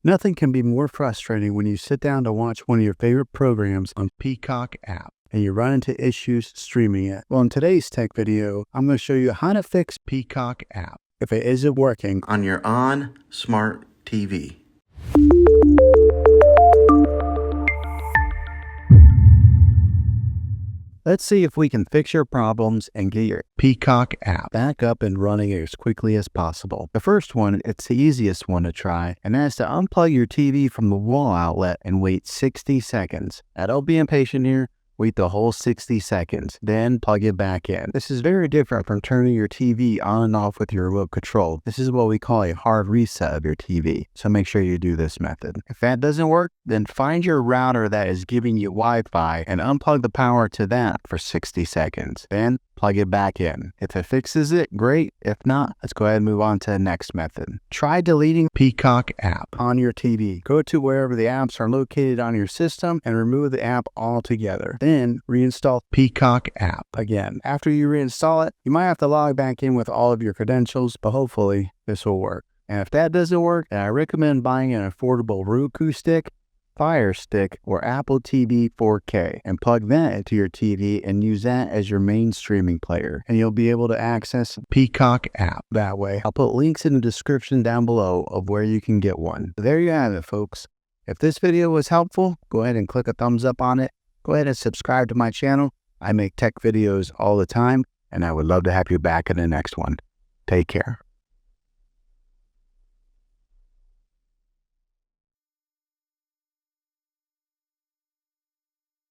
Nothing can be more frustrating when you sit down to watch one of your favorite programs on Peacock App and you run into issues streaming it. Well, in today's tech video, I'm going to show you how to fix Peacock App if it isn't working on your ONN Smart TV. Let's see if we can fix your problems and get your Peacock App back up and running as quickly as possible. The first one, it's the easiest one to try, and that's to unplug your TV from the wall outlet and wait 60 seconds. Now, don't be impatient here. Wait the whole 60 seconds, then plug it back in. This is very different from turning your TV on and off with your remote control. This is what we call a hard reset of your TV, so make sure you do this method. If that doesn't work, then find your router that is giving you Wi-Fi and unplug the power to that for 60 seconds. Then plug it back in. If it fixes it, great. If not, let's go ahead and move on to the next method. Try deleting Peacock App on your TV. Go to wherever the apps are located on your system and remove the app altogether. Then reinstall Peacock App again. After you reinstall it, you might have to log back in with all of your credentials, but hopefully this will work. And if that doesn't work, then I recommend buying an affordable Roku stick, Fire Stick, or Apple TV 4K and plug that into your TV and use that as your main streaming player, and you'll be able to access Peacock App that way. I'll put links in the description down below of where you can get one. There you have it, folks. If this video was helpful, go ahead and click a thumbs up on it. Go ahead and subscribe to my channel. I make tech videos all the time, and I would love to have you back in the next one. Take care.